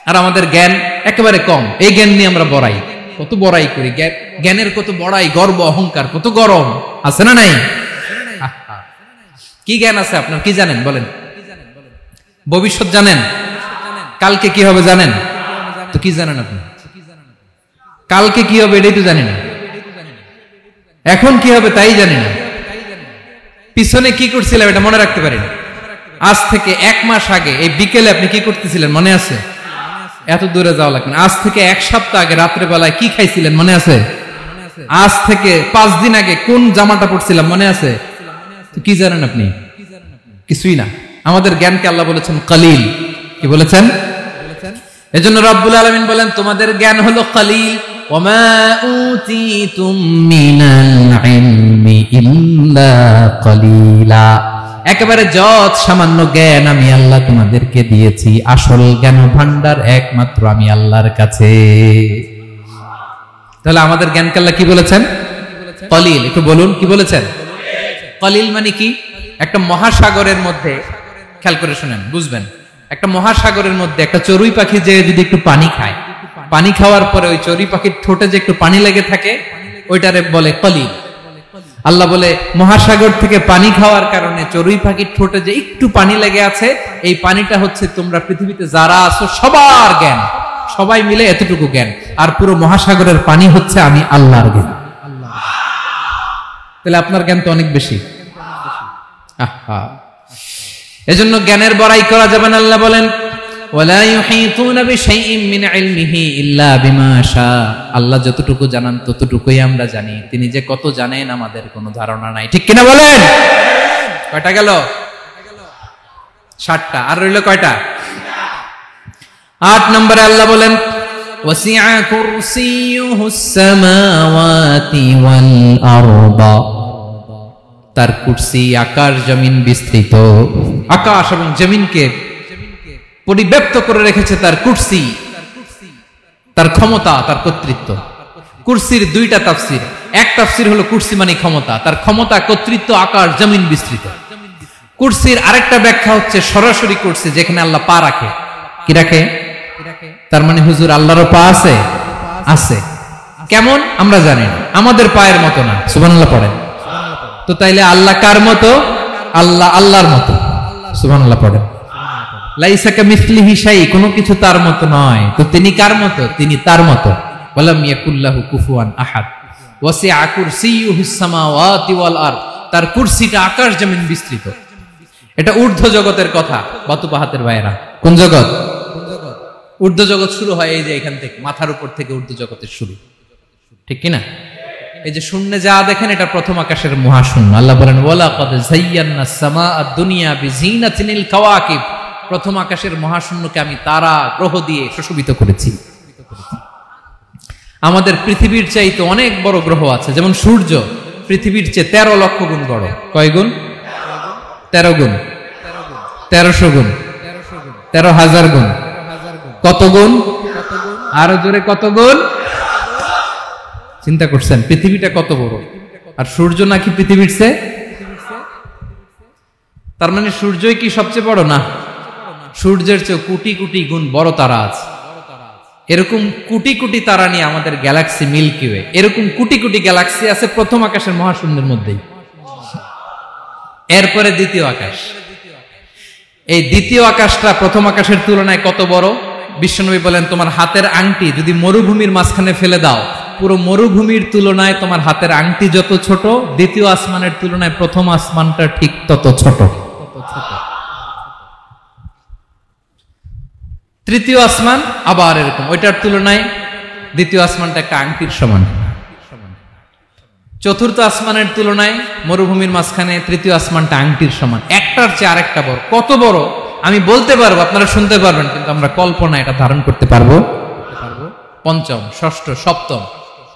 আর আমাদের জ্ঞান একেবারে কম, এই জ্ঞান নিয়ে আমরা বড়াই, কত বড়াই করি, জ্ঞানের কত বড়াই, গর্ব অহংকার, কত গরম আছে না নাই? কি জ্ঞান আছে আপনার? কি জানেন বলেন? ভবিষ্যৎ জানেন? কালকে কি হবে জানেন? তো কি জানেন আপনি? কালকে কি হবে এটাই তো জানি না, এখন কি হবে তাই জানি না, পিছনে কি করছিলাম এটা মনে রাখতে পারি না। আজ থেকে 1 মাস আগে এই বিকেলে আপনি কি করতেছিলেন মনে আছে? এত দূরে যাওয়া লাগবে না। আজ থেকে 1 সপ্তাহ আগে রাত্রে বেলায় কি খাইছিলেন মনে আছে? আজ থেকে 5 দিন আগে কোন জামাটা পরছিলাম মনে আছে? তো কি জানেন আপনি? কিছুই না। আমাদের জ্ঞানকে আল্লাহ বলেছেন কলিল। কি বলেছেন? এজন্য রব্বুল আলামিন বলেন তোমাদের জ্ঞান হলো কলিল। ওয়ামা উতিতুম মিনাল ইলমি ইল্লা কলিলা, একেবারে যত সামান্য জ্ঞান আমি আল্লাহ তোমাদেরকে দিয়েছি, আসল জ্ঞান ভান্ডার একমাত্র আমি আল্লাহর কাছে। তাহলে আমাদের জ্ঞানকে আল্লাহ কি বলেছেন? কলিল। একটু বলুন কি বলেছেন? কলিল মানে কি? একটা মহাসাগরের মধ্যে, খেয়াল করে শুনেন বুঝবেন, একটা মহাসাগরের মধ্যে একটা চড়ুই পাখি যে যদি একটু পানি খায়, পানি খাওয়ার পরে ওই চড়ুই পাখির ঠোঁটে যে একটু পানি লেগে থাকে ওইটারে বলে কলিল। আল্লাহ বলে মহাসাগর থেকে পানি খাওয়ার কারণে চড়ুই পাখির ঠোঁটে যে একটু পানি লেগে আছে, এই পানিটা হচ্ছে তোমরা পৃথিবীতে যারা আছো সবার জ্ঞান, সবাই মিলে এতটুকু জ্ঞান, আর পুরো মহাসাগরের পানি হচ্ছে আমি আল্লাহর জ্ঞান। তাহলে আপনার জ্ঞান তো অনেক বেশি। এজন্য জ্ঞানের বড়াই করা যাবে না। আল্লাহ বলেন ওয়ালা ইউহিতুনা বিশাইইন মিন ইলমিহি ইল্লা বিমা শা, আল্লাহ যতটুকু জানান ততটুকুই আমরা জানি, তিনি যে কত জানেন আমাদের কোনো ধারণা নাই, ঠিক কিনা বলেন? কয়টা গেল? 7টা। আর রইল কয়টা? 8 নম্বরে আল্লাহ বলেন ওয়াসিআ কুরসিয়ুহুস সামাওয়াতি ওয়াল আরদা, তার কুরসি আকাশ জমিন বিস্তৃত, আকাশ এবং জমিনকে পরিব্যাপ্ত করে রেখেছে তার কুরসি, তার ক্ষমতা, তার কর্তৃত্ব। কুরসির 2টা তাফসীর। এক তাফসীর হলো কুরসি মানে ক্ষমতা, তার ক্ষমতা, কর্তৃত্ব, আকাশ জমিন বিস্তৃত। কুরসির আরেকটা ব্যাখ্যা হচ্ছে সরাসরি কুরসি, যেখানে আল্লাহ পা রাখে। কি রাখে? তার মানে হুজুর আল্লাহরও পা আছে? আছে। কেমন আমরা জানি না, আমাদের পায়ের মতো না। সুবহানাল্লাহ পড়েন। তো তাইলে আল্লাহ কার মতো? আল্লাহ আল্লাহর মতো। সুবহানাল্লাহ পড়েন। লাইসা কামিসলিহি শাই, কোনো কিছু তার মতো নয়। তো তিনি কার মতো? তিনি তার মতো। ওয়ালাম ইয়াকুল্লাহু কুফুয়ান আহাদ। ওয়াসিআ কুরসিয়ুহুস সামাওয়াতি ওয়াল আরদ, তার কুরসিটা আকাশ জমিন বিস্তৃত। এটা ঊর্ধ্ব জগতের কথা বাতুপাহাতের ভাইয়েরা। কোন জগৎ? ঊর্ধ্ব জগৎ শুরু হয় এই যে এখান থেকে, মাথার উপর থেকে ঊর্ধ্ব জগতের শুরু, ঠিক কিনা? এই যে শূন্যে যা দেখেন এটা প্রথম আকাশের মহাশূন্য। আল্লাহ বলেন ওয়ালাকাদ যায়্যানাস সামাআদ দুনিয়া বিজিনাতিল কাওয়াকিব, প্রথম আকাশের মহাশূন্যকে আমি তারা গ্রহ দিয়ে সুশোভিত করেছি। আমাদের পৃথিবীর চাইতে অনেক বড় গ্রহ আছে, যেমন সূর্য পৃথিবীর চেয়ে 13 লক্ষ গুণ বড়। কয় গুণ? 13 গুণ, 1300 গুণ, 13,000 গুণ। কত গুণ? আরো জোরে কত গুণ? চিন্তা করছেন পৃথিবীটা কত বড়, আর সূর্য নাকি পৃথিবীর চেয়ে? তার মানে সূর্যই কি সবচেয়ে বড়? না, সূর্যের চেয়ে কোটি কোটি গুণ বড় তারা আছে। এরকম কোটি কোটি তারা নিয়ে আমাদের গ্যালাক্সি মিল্কি ওয়ে, এরকম কোটি কোটি গ্যালাক্সি আছে প্রথম আকাশের মহাশূন্যের মধ্যেই। এরপরে দ্বিতীয় আকাশ। এই দ্বিতীয় আকাশটা প্রথম আকাশের তুলনায় কত বড়? বিশ্বনবী বলেন, তোমার হাতের আংটি যদি মরুভূমির মাঝখানে ফেলে দাও, পুরো মরুভূমির তুলনায় তোমার হাতের আংটি যত ছোট, দ্বিতীয় আসমানের তুলনায় প্রথম আসমানটা ঠিক তত ছোট। তৃতীয় আসমান আবার এরকম, ওইটার তুলনায় দ্বিতীয় আসমানটা একটা আংটির সমান। চতুর্থ আসমানের তুলনায় মরুভূমির মাঝখানে তৃতীয় আসমানটা আংটির সমান। একটার চেয়ে আরেকটা বড়। কত বড় আমি বলতে পারবো, আপনারা শুনতে পারবেন, কিন্তু আমরা কল্পনা এটা ধারণ করতে পারবো? পঞ্চম, ষষ্ঠ, সপ্তম,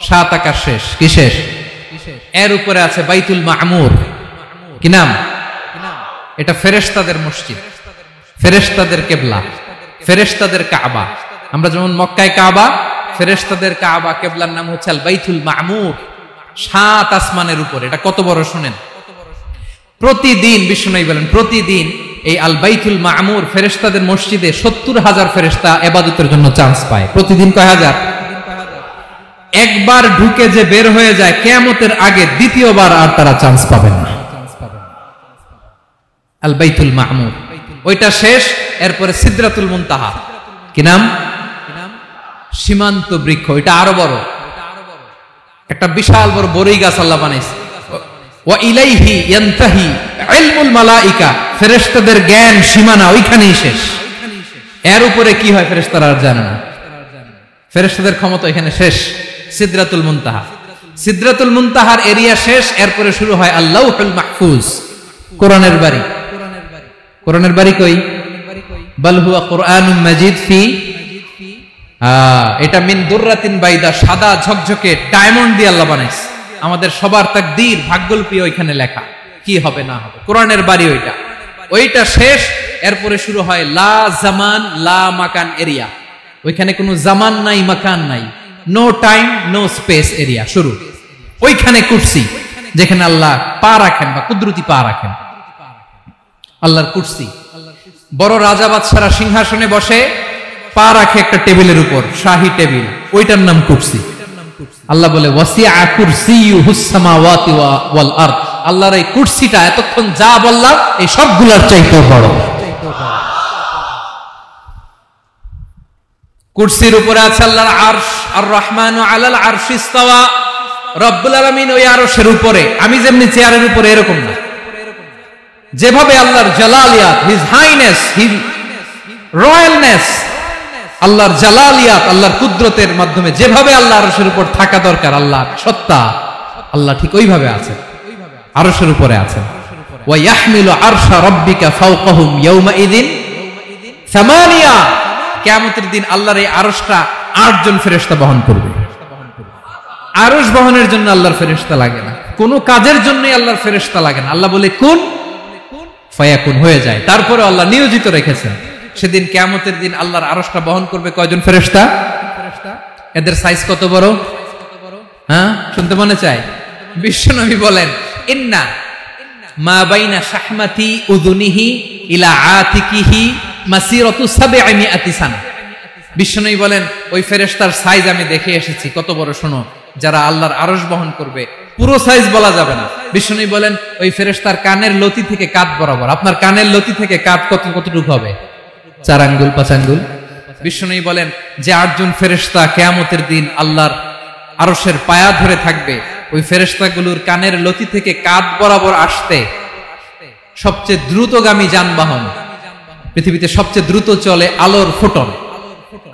7 আকাশ শেষ। কি শেষ? এর উপরে আছে বাইতুল মামুর। কি নাম? এটা ফেরেশতাদের মসজিদ, ফেরেশতাদের কিবলা, ফেরেশতাদের কাবা। আমরা যেমন মক্কায় কাবা, ফেরেশতাদের কাবা কিবলার নাম হচ্ছে আল বাইতুল মামুর। 7 আসমানের উপরে। এটা কত বড় শুনেন। প্রতিদিন বিশ্বনবী বলেন, প্রতিদিন এই আল বাইতুল মামুর ফেরেশতাদের মসজিদে 70,000 ফেরেশতা ইবাদতের জন্য চান্স পায়। প্রতিদিন কয় হাজার? একবার ঢুকে যে বের হয়ে যায় কিয়ামতের আগে দ্বিতীয়বার আর তারা চান্স পাবেন না। আল বাইতুল মামুর ওইটা শেষ। এরপরে সিদরাতুল মুনতাহা। কি নাম? সীমান্ত বৃক্ষ। এটা আরো বড়, একটা বিশাল বড় বড়ই গাছ আল্লাহ বানাইছে। ওয়া ইলাইহি ইয়ানতাহি ইলমুল মালাইকা, ফেরেশতাদের জ্ঞান সীমানা ওইখানেই শেষ। এর উপরে কি হয় ফেরেশতারা আর জানে না। ফেরেশতাদের ক্ষমতা এখানে শেষ। সিদরাতুল মুনতাহা, সিদরাতুল মুনতাহার এরিয়া শেষ। এরপরে শুরু হয় আল্লাহুল মাহফুজ, কোরআনের বাড়ি। কোরআনের বাড়ি কই? বাল হুয়া কুরআনুম মাজিদ ফি, এটা মিন দুররাতিন বাইদা, সাদা ঝকঝকে ডায়মন্ড দিয়ে আল্লাহ বানাইছে। আমাদের সবার তাকদীর, ভাগ্যলিপি ওইখানে লেখা, কি হবে না হবে। কোরআনের বাড়ি ওইটা। ওইটা শেষ। এরপরে শুরু হয় লা জামান লা মাকান এরিয়া। ওইখানে কোনো জামান নাই, মাকান নাই, no time no space area শুরু। ওইখানে কুরসি, যেখানে আল্লাহ পা রাখেন বা কুদরতি পা রাখেন, আল্লাহর কুরসি। বড় রাজা বাদশারা সিংহাসনে বসে পা রাখে একটা টেবিলের উপর, শাহী টেবিল, ওইটার নাম কুরসি। আল্লাহ বলে ওয়াসিআ কুরসিয়ুহুস সামাওয়াতি ওয়াল আরদ। আল্লাহর এই কুরসিটা এতক্ষণ যা বললাম এই সবগুলোর চাইতে বড়। কুরসির উপরে আছে আল্লাহর আরশ। আর রহমানু আলাল আরশি ইস্তাওয়া। রব্বুল আলামিন ওই আরশের উপরে। আমি যেমনি চেয়ারের উপরে এরকম না। যেভাবে আল্লাহর জালালিয়াত, হিজ হাইনেস, হিজ রয়্যালনেস, আল্লাহর জালালিয়াত, আল্লাহর কুদরতের মাধ্যমে যেভাবে আল্লাহ আরশের উপর থাকা দরকার, আল্লাহর সত্তা, আল্লাহ ঠিক ওইভাবে আছেন, আরশের উপরে আছেন। ওয়া ইয়াহমিলু আরশা রাব্বিকা ফাওকাহুম ইয়াওমাইযিন সামানিয়া। কিয়ামতের দিন আল্লাহর এই আরশটা 8 জন ফেরেশতা বহন করবে। আরশ বহনের জন্য আল্লাহর ফেরেশতা লাগে না, কোনো কাজের জন্যই আল্লাহর ফেরেশতা লাগে না। আল্লাহ বলে কুন ফায়াকুন, হয়ে যায়। তারপরে আল্লাহ নিয়োজিত রেখেছেন। সেদিন কিয়ামতের দিন আল্লাহর আরশটা বহন করবে কয়জন ফেরেশতা? এদের সাইজ কত বড়? হ্যাঁ, শুনতে মনে চায়? বিশ্বনবী বলেন ইন্না মা বাইনা শাহমাতি উযুনিহি ইলা আতিকিহি মাসিরাতু 700 সানা। বিশ্বনবী বলেন ওই ফেরেশতার সাইজ আমি দেখে এসেছি। কত বড় শোনো, যারা আল্লাহর আরশ বহন করবে, পুরো সাইজ বলা যাবে না। বিশ্বনবী বলেন ওই ফেরেশতার কানের লতি থেকে কাঁধ বরাবর। আপনার কানের লতি থেকে কাঁধ কতটুকু হবে? 4 আঙ্গুল 5 আঙ্গুল। বিশ্বনবী বলেন যে 8 জন ফেরেশতা কিয়ামতের দিন আল্লাহর আরশের পায়া ধরে থাকবে, ওই ফেরেশতাগুলোর কানের লতি থেকে কাঁধ বরাবর আসতে সবচেয়ে দ্রুতগামী যানবাহন, পৃথিবীতে সবচেয়ে দ্রুত চলে আলোর ফোটন।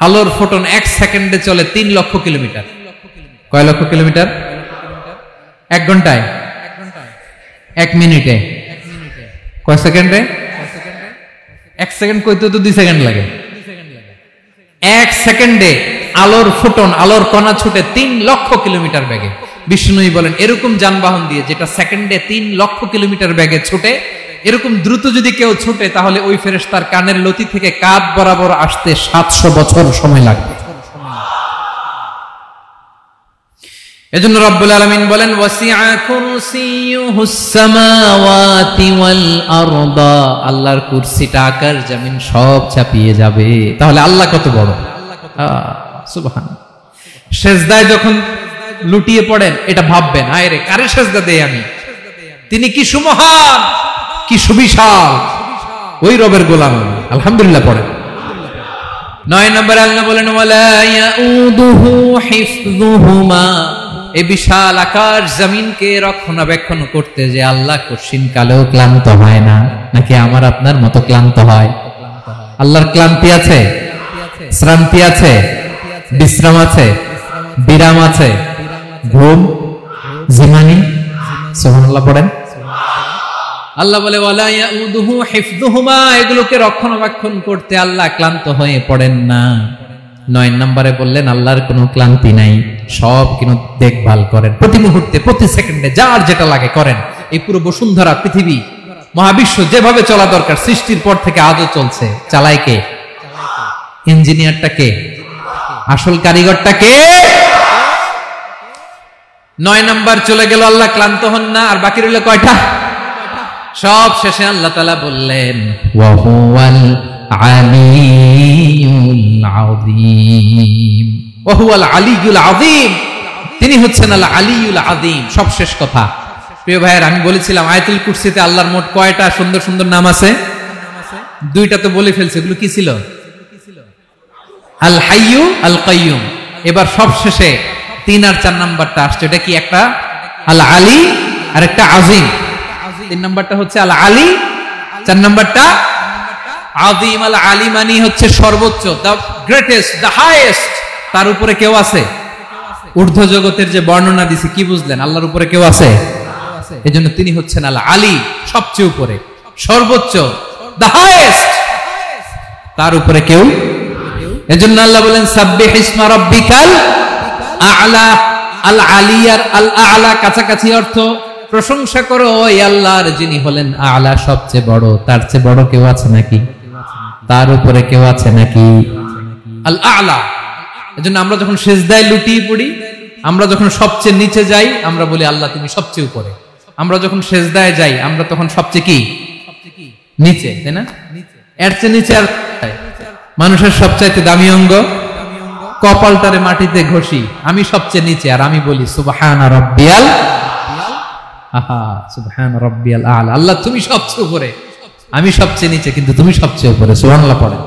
আলোর ফোটন 1 সেকেন্ডে চলে 3 লক্ষ কিলোমিটার। কয় লক্ষ কিলোমিটার? 1 ঘন্টায়? 1 মিনিটে? কয় সেকেন্ডে? 1 সেকেন্ড কইতে তো 2 সেকেন্ড লাগে। 1 সেকেন্ডে আলোর ফোটন, আলোর কণা ছুটে 3 লক্ষ কিলোমিটার বেগে। বিষ্ণুই বলেন এরকম যানবাহন দিয়ে যেটা সেকেন্ডে 3 লক্ষ কিলোমিটার বেগে ছুটে, এরকম দ্রুত যদি কেউ ছুটে তাহলে ওই ফেরেশতার কানের লতি থেকে কাঁধ বরাবর আসতে 700 বছর সময় লাগবে। এজন্য রব্বুল আলামিন বলেন ওয়াসিআ কুরসিয়ুহুস সামাওয়াতি ওয়াল আরদা, আল্লাহর কুরসিটা আকাশ জমিন সব চাপিয়ে যাবে। তাহলে আল্লাহ কত বড়, সুবহানাল্লাহ। সেজদায় যখন লুটিয়ে পড়েন এটা ভাববেন, আয় রে কারে সেজদা দেই আমি, তিনি কি সুমহান, কি সুবিশাল, ওই রবের গোলাম। আলহামদুলিল্লাহ পড়েন। 9 নম্বর আল্লাহ বলেন ওয়ালা ইয়াউদুহু হিফযুহুমা, এই বিশাল আকাশ জমিনকে রক্ষণাবেক্ষণ করতে যে আল্লাহ কঠিন কালেও ক্লান্ত হয় না, নাকি আমার আপনার মতো ক্লান্ত হয়? আল্লাহর ক্লান্তি আছে, শ্রান্তি আছে, বিশ্রাম আছে, বিরাম আছে, ঘুম, জিমানি? সুবহানাল্লাহ পড়েন। আল্লাহ বলে ওয়ালা ইয়াউদুহু হিফযুহুমা, এগুলোকে রক্ষণাবেক্ষণ করতে আল্লাহ ক্লান্ত হয়ে পড়েন না। 9 নম্বরে বললেন আল্লাহর কোনো ক্লান্তি নাই, সব কিন্তু দেখভাল করেন, প্রতি মুহূর্তে প্রতি সেকেন্ডে যার যেটা লাগে করেন। এই পুরো বসুন্ধরা, পৃথিবী, মহাবিশ্ব যেভাবে চলা দরকার সৃষ্টির পর থেকে আজও চলছে। চালায় কে? ইঞ্জিনিয়ারটা কে? আসল কারিগরটা কে? 9 নম্বর চলে গেল, আল্লাহ ক্লান্ত হন না। আর বাকি রইল কয়টা? সব শেষে আল্লাহ তাআলা বললেন ওয়া হুয়াল আলিয়ুল আযীম, ওয়া হুয়াল আলিয়ুল আযীম, তিনি হচ্ছেন আল আলিয়ুল আযীম। সব শেষ কথা। প্রিয় ভাইয়ের, আমি বলেছিলাম আয়াতুল কুরসিতে আল্লাহর মোট কয়টা সুন্দর সুন্দর নাম আছে? 2টা তো বলে ফেলছে। এগুলো কি ছিল? আল হাইয়ু, আল কাইয়ুম। এবার সব শেষে 3 আর 4 নাম্বারটা আসছে। এটা কি? একটা আল আলী আর একটা আযীম। 3 নাম্বারটা হচ্ছে আল আলী, 4 নাম্বারটা আযীম। আল আলী মানে হচ্ছে সর্বোচ্চ, দ্য গ্রেটেস্ট, দ্য হাইয়েস্ট। তার উপরে কেউ আছে? ঊর্ধ্ব জগতের যে বর্ণনা দিছি, কি বুঝলেন? আল্লাহর উপরে কেউ আছে? এজন্য তিনি হচ্ছেন আল আলী, সবচেয়ে উপরে, সর্বোচ্চ, দ্য হাইয়েস্ট। তার উপরে কেউ? এজন্য আল্লাহ বলেন সাব্বিহ ইসমা রাব্বিকাল আ'লা। আল আলী আর আল আ'লা কাছাকাছি অর্থ। প্রশংসা করো ওই আল্লাহর যিনি হলেন আ'লা, সবচেয়ে বড়। তার চেয়ে বড় কেউ আছে নাকি? তার উপরে কেউ আছে নাকি? আল আ'লা। এজন্য আমরা যখন সিজদায় লুটিয়ে পড়ি, আমরা যখন সবচেয়ে নিচে যাই, আমরা বলি আল্লাহ তুমি সবচেয়ে উপরে। আমরা যখন সিজদায় যাই, আমরা তখন সবচেয়ে কি? নিচে, তাই না? এর চেয়ে নিচে আর মানুষের সবচাইতে দামি অঙ্গ কপালটারে মাটিতে ঘষি, আমি সবচেয়ে নিচে, আর আমি বলি সুবহান রাব্বিয়াল, আহা সুবহান রাব্বিয়াল আ'লা। আল্লাহ তুমি সবচেয়ে উপরে, আমি সবচেয়ে নিচে, কিন্তু তুমি সবচেয়ে উপরে। সুবহানাল্লাহ পড়ে।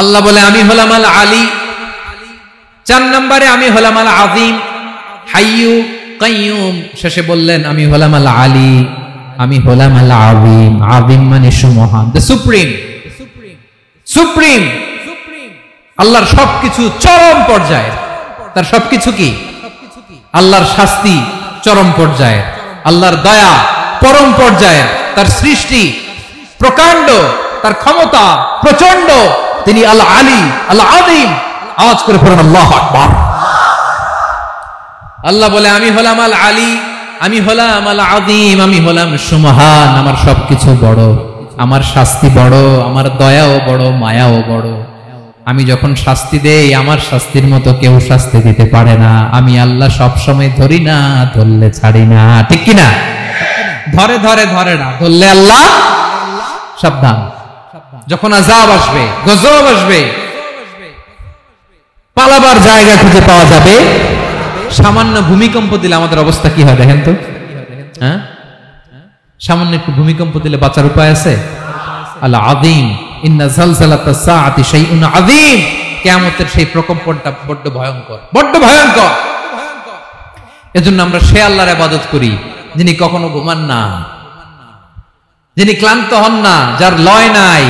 আল্লাহ বলে আমি হলাম আল আলী। 4 নম্বরে আমি হলাম আল আযীম, হাইয়ু কাইয়ুম। শেষে বললেন আমি হলাম আল আলী, আমি হলাম আল আযীম। আযীম মানে সুমহান, দ্য সুপ্রিম। সুপ্রিম আল্লাহর সবকিছু চরম পর্যায়ে। তার সবকিছু কি? আল্লাহর শাস্তি চরম পর্যায়ে, আল্লাহর দয়া পরম পর্যায়ে, তার সৃষ্টি প্রকাণ্ড, তার ক্ষমতা প্রচন্ড। তিনি আল আলী, আল আযীম। আওয়াজ করে পড়ুন আল্লাহু আকবার। আল্লাহ বলে আমি হলাম আল আলী, আমি হলাম আল আযীম, আমি হলাম সুমহান। আমার সবকিছু বড়, আমার শাস্তি বড়, আমার দয়াও বড়, মায়াও বড়। আমি যখন শাস্তি দেই, আমার শাস্তির মতো কেউ শাস্তি দিতে পারে না। আমি আল্লাহ সব সময় ধরি না, ধরলে ছাড়ি না। ঠিক কি না? ধরে ধরে ধরে না, ধরলে আল্লাহ সাবধান। যখন আযাব আসবে, গজব আসবে, পালাবার জায়গা খুঁজে পাওয়া যাবে। সামান্য ভূমিকম্প দিলে আমাদের অবস্থা কি হয় দেখেন তো? হ্যাঁ, সামান্য একটু ভূমিকম্প দিলে বাঁচার উপায় আছে? আল আযীম, ইন্না যালজালাতাস সাআতি শাইউন আযীম। কিয়ামতের সেই প্রকম্পনটা বড্ড ভয়ঙ্কর, বড্ড ভয়ঙ্কর। এজন্য আমরা সে আল্লাহর ইবাদত করি যিনি কখনো ঘুমান না, যিনি ক্লান্ত হন না, যার লয় নাই,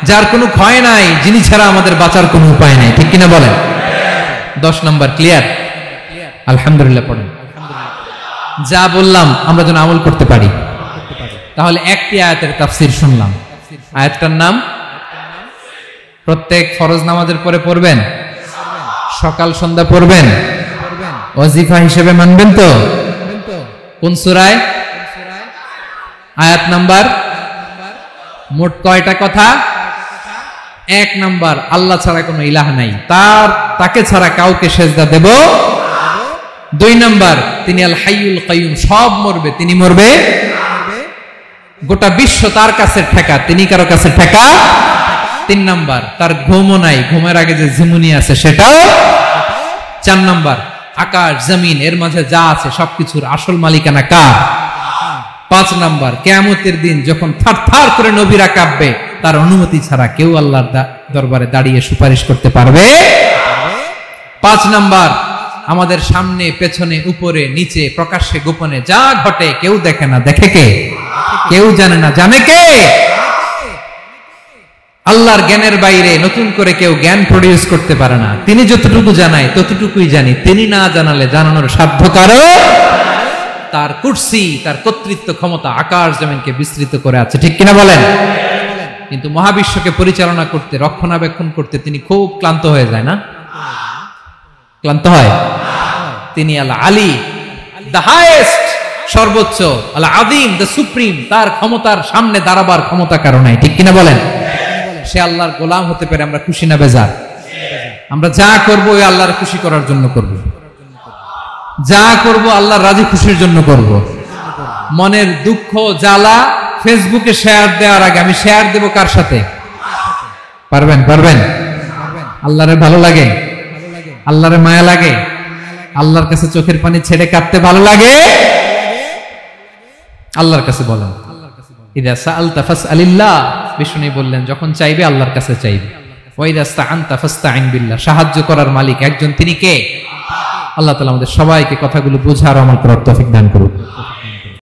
যার কোনো ক্ষয় নাই, যিনি ছাড়া আমাদের বাঁচার কোনো উপায় নাই। ঠিক কিনা বলেন? 10 নম্বর ক্লিয়ার? আলহামদুলিল্লাহ পড়েন। যা বললাম আমরা যেন আমল করতে পারি। তাহলে একটি আয়াতের তাফসীর শুনলাম, আয়াতটার নাম প্রত্যেক ফরজ নামাজের পরে পড়বেন, সকাল সন্ধ্যা পড়বেন, ওয়াজিফা হিসেবে মানবেন তো? কোন সূরায়? আয়াত নাম্বার? মোট কয়টা কথা? 1 নাম্বার, আল্লাহ ছাড়া কোনো ইলাহ নাই, তাকে ছাড়া কাউকে সেজদা দেব। 2 নাম্বার, তিনি আল হাইয়ুল কাইয়ুম, সব মরবে, তিনি মরবে। গোটা বিশ্ব তার কাছে ঠেকা, তিনি কারো কাছে ঠেকা। 3 নাম্বার, তার ঘুমও নাই, ঘুমের আগে যে ঝিমুনি আছে সেটাও। 4 নাম্বার, আকাশ জমিন এর মাঝে যা আছে সবকিছুর আসল মালিকানা কার? 5 নাম্বার, কিয়ামতের দিন যখন থারথার করে নবীরা কাঁপবে, তার অনুমতি ছাড়া কেউ আল্লাহর দরবারে দাঁড়িয়ে সুপারিশ করতে পারবে। 5 নাম্বার, আমাদের সামনে পেছনে উপরে নিচে প্রকাশ্যে গোপনে যা ঘটে কেউ দেখে না, দেখে কে? কেউ জানে না, জানে কে? আল্লাহর জ্ঞানের বাইরে নতুন করে কেউ জ্ঞান প্রডিউস করতে পারে না। তিনি যতটুকু জানায় ততটুকুই জানি, তিনি না জানালে জানানোর সাধ্য কারো। তার কুরসি, তার কর্তৃত্ব ক্ষমতা আকাশ জমিনকে বিস্তৃত করে আছে, ঠিক কিনা বলেন? কিন্তু মহাবিশ্বকে পরিচালনা করতে, রক্ষণাবেক্ষণ করতে তিনি খুব ক্লান্ত হয়ে যায় না? ক্লান্ত হয়? তিনি আল আলী, দ্য হাইয়েস্ট, সর্বোচ্চ, আল আযীম, দ্য সুপ্রিম, তার ক্ষমতার সামনে দাঁড়াবার ক্ষমতা কারো নাই, ঠিক কিনা বলেন? সে আল্লাহর গোলাম হতে পারে, আমরা খুশি না বেজার? আমরা যা করব ওই আল্লাহর খুশি করার জন্য করব, যা করব আল্লাহর রাজি খুশির জন্য করব। মনের দুঃখ জ্বালা ফেসবুকে শেয়ার দেওয়ার আগে আমি শেয়ার দেব কার সাথে? পারবেন? পারবেন? আল্লাহরে ভালো লাগে, আল্লাহরে মায়া লাগে, আল্লাহর কাছে চোখের পানি ছেড়ে কাঁদতে ভালো লাগে? আল্লাহর কাছে বলেন, ইদা সাআলতা ফাসআলিল্লাহ, বিষ্ণু বললেন যখন চাইবে আল্লাহর কাছে চাইবে। ওয়া ইদা ইসতাআনতা ফাসতাইন বিল্লাহ, সাহায্য করার মালিক একজন, তিনি কে? আল্লাহ তাআলা আমাদের সবাইকে কথাগুলো বোঝার আমল করার তৌফিক দান করুন।